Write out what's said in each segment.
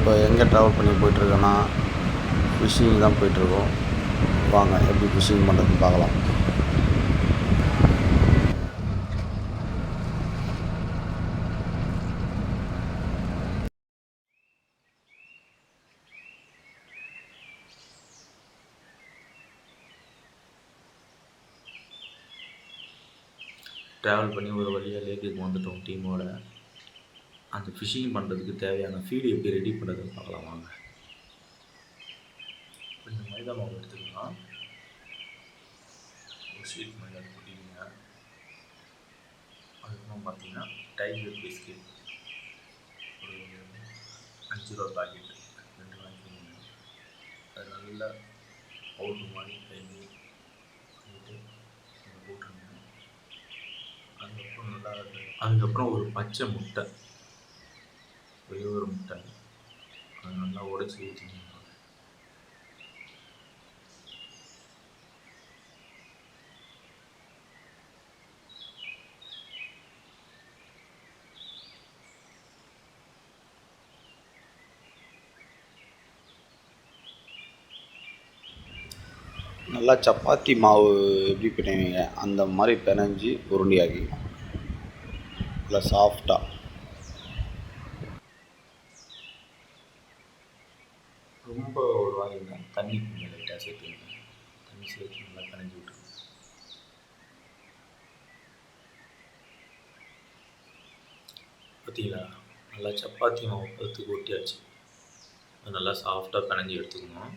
இப்போ எங்கே ட்ராவல் பண்ணி போயிட்டுருக்கோன்னா ஃபிஷ்ஷிங் தான் போயிட்டுருக்கோம். வாங்க எப்படி ஃபிஷ்ஷிங் பண்ணுறதுன்னு பார்க்கலாம். ட்ராவல் பண்ணி ஒரு வழியாக லேக்குக்கு வந்துட்டோம் டீமோட. அந்த ஃபிஷ்ஷிங் பண்ணுறதுக்கு தேவையான ஃபீடு எப்படி ரெடி பண்ணுறதுன்னு பார்க்கலாம் வாங்க. கொஞ்சம் மைதா மாவு எடுத்துக்கலாம். ஒரு ஷீட் மைதா போட்டிங்க. அதுக்கப்புறம் பார்த்தீங்கன்னா டைகர் பிஸ்கெட் ஒரு 5 ரூபா பாக்கெட் 2 வாங்கிக்கோங்க. அது நல்லா பவுட்ரு மாதிரி கைது பண்ணிட்டு போட்டுருங்க. அதுக்கப்புறம் ஒரு பச்சை முட்டை, ஒரே ஒரு முட்டை, அதை நல்லா உடைச்சி ஊற்றிக்கணும். நல்லா சப்பாத்தி மாவு எப்படி பிணைவீங்க அந்த மாதிரி பிணைஞ்சி உருண்டையாக்கிக்கணும். நல்லா சாஃப்டாக. ரொம்ப ஒரு வாங்கினா தண்ணி கொஞ்சம் லைட்டாக சேர்த்துக்கணும். தண்ணி சேர்த்து நல்லா பிணைஞ்சி விட்டுருங்க. பார்த்தீங்களா, நல்லா சப்பாத்தி மாவு பத்து கொட்டியாச்சு. அது நல்லா சாஃப்டாக பிணைஞ்சி எடுத்துக்கணும்.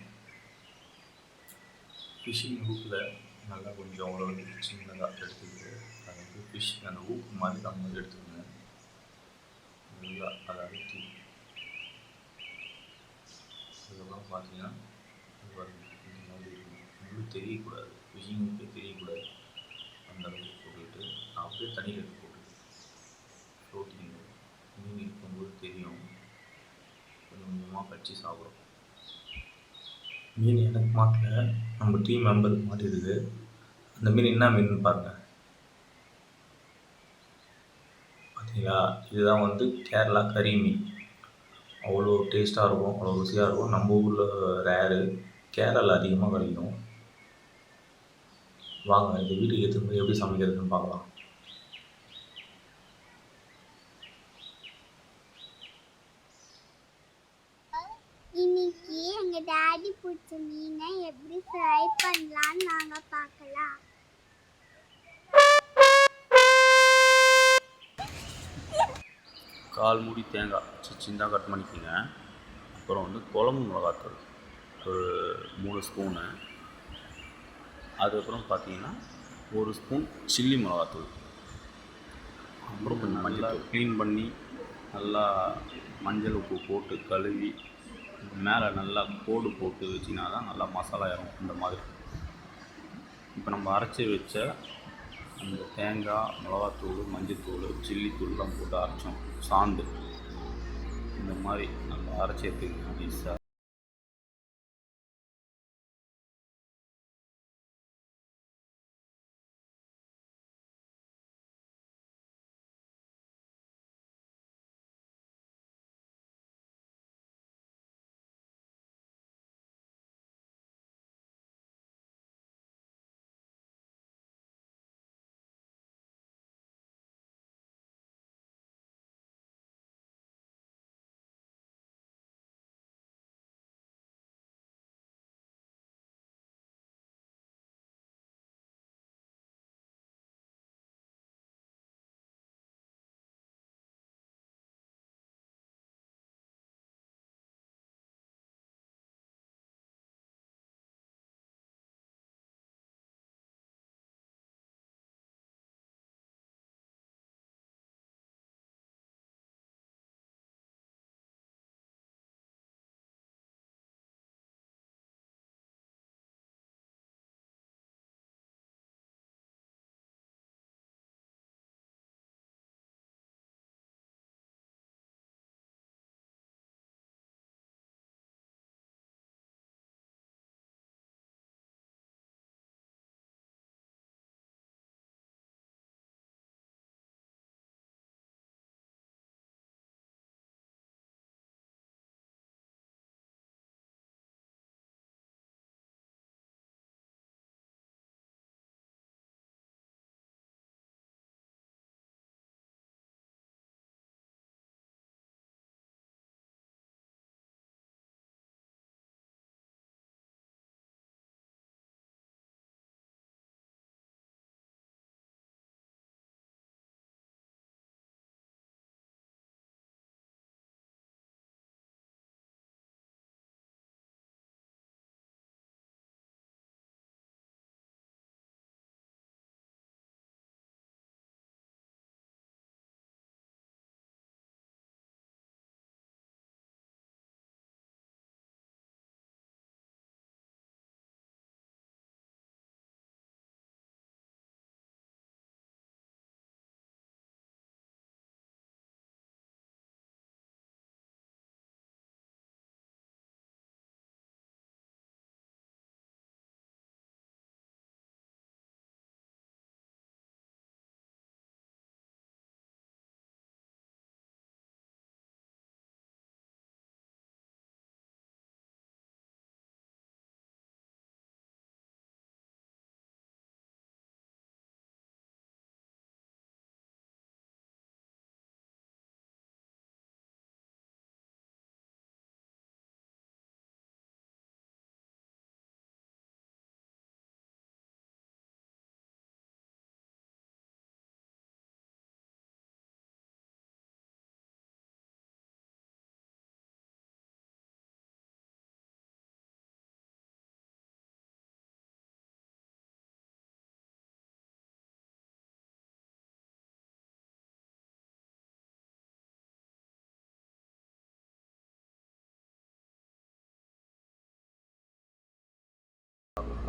ஃபிஷ்ஷிங் ஹூக்கில் நல்லா கொஞ்சம் ஓரளவுக்கு சின்னதாக எடுத்துக்கிட்டு அதை வந்து ஃபிஷ் அந்த ஹூக் மாதிரி நம்ம எடுத்துக்கணும். நல்லா அதை அழுத்தி அதுக்கப்புறம் பார்த்தீங்கன்னா இந்த மாதிரி இருக்கும். முள் தெரியக்கூடாது, ஃபிஷ்ஷிங் ஹூக்கே தெரியக்கூடாது. அந்த அளவுக்கு போட்டுக்கிட்டு அப்படியே தண்ணியில் எடுத்து போட்டு ஃப்ளோட்டிங் மீன் இருக்கும்போது தெரியும். கொஞ்சம் கொஞ்சமாக கடிச்சு சாப்பிடும். மீன் எனக்கு மாட்டல, நம்ம டீம் மெம்பருக்கு மாட்டிடுது. அந்த மீன் என்ன மீன் பாருங்கள். பார்த்தீங்களா, இதுதான் வந்து கேரளா கறி மீன். அவ்வளோ டேஸ்ட்டாக இருக்கும், அவ்வளோ ருசியாக இருக்கும். நம்ம ஊரில் ரேரு, கேரளாவில் அதிகமாக கிடைக்கும். வாங்க இந்த வீட்டுக்கு எடுத்துகிட்டு போய் எப்படி சமைக்கிறதுன்னு பார்க்கலாம். இன்னைக்கு எங்க டாடி பிடிச்ச மீனை எப்படி ஃப்ரை பண்ணலாம்னு நாங்க பார்க்கலாம். கால் மூடி தேங்காய் சின்னதாக கட் பண்ணிக்கோங்க. அப்புறம் வந்து குழம்பு மிளகாத்தூள் ஒரு 3 ஸ்பூனு. அதுக்கப்புறம் பார்த்தீங்கன்னா 1 ஸ்பூன் சில்லி மிளகாத்தூள். அப்புறம் கொஞ்சம் நல்லா க்ளீன் பண்ணி நல்லா மஞ்சள் உப்பு போட்டு கழுவி மேலே நல்லா கோடு போட்டு வச்சிங்கன்னா தான் நல்லா மசாலா இறங்கும். இந்த மாதிரி இப்போ நம்ம அரைச்சி வச்ச அந்த தேங்காய், மிளகாத்தூள், மஞ்சள்தூள், சில்லித்தூள்லாம் போட்டு அரைச்சோம் சாந்து, இந்த மாதிரி நல்லா அரைச்சி எடுத்துக்கணும் நைஸாக.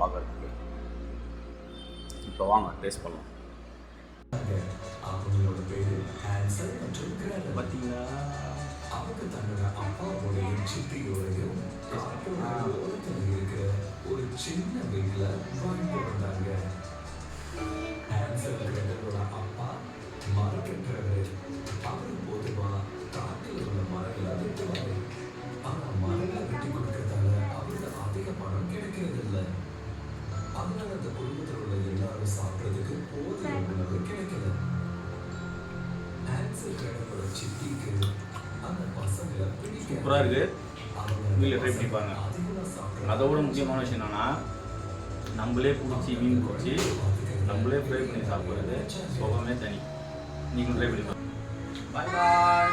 பார்க்கறதுக்கு. இப்போ வாங்க டேஸ்ட் பண்ணலாம். அவங்களோட பேரு ஆன்சர் மற்றும் கிரேட்டல். பார்த்தீங்களா? அவங்க தன்னோட அப்பாவோடையும் சித்தியோடையும் காட்டோட ஓரத்தில் இருக்கிற ஒரு சின்ன வீட்டுல வாழ்ந்து வந்தாங்க. ஆன்சர் கிரேட்டலோட அப்பா மரக்கற்றவர். அவரு பொதுவா காட்டில் உள்ள மரங்களை வெட்டுவாரு. ஆனா மரங்களை வெட்டி கொடுக்கறதால அவருக்கு அதிக பணம் கிடைக்கிறது இல்லை. அதனால அந்த குடும்பத்தில் உள்ள எல்லாரும் சாப்பிட்றதுக்கு போதிய உணவு கிடைக்கல. ஆன்சர் கிரேட்டலோட சித்திக்கு அந்த பசங்களை சூப்பராக இருக்குது. வீட்டில் ட்ரை பண்ணி பாருங்க. அதோட முக்கியமான விஷயம் என்னென்னா, நம்மளே பிடிச்சி மீன் பிடிச்சி நம்மளே ஃப்ரை பண்ணி சாப்பிட்றது சுகமே தனி. நீங்களும் ட்ரை பண்ணி பாருங்க. பாய் பாய்.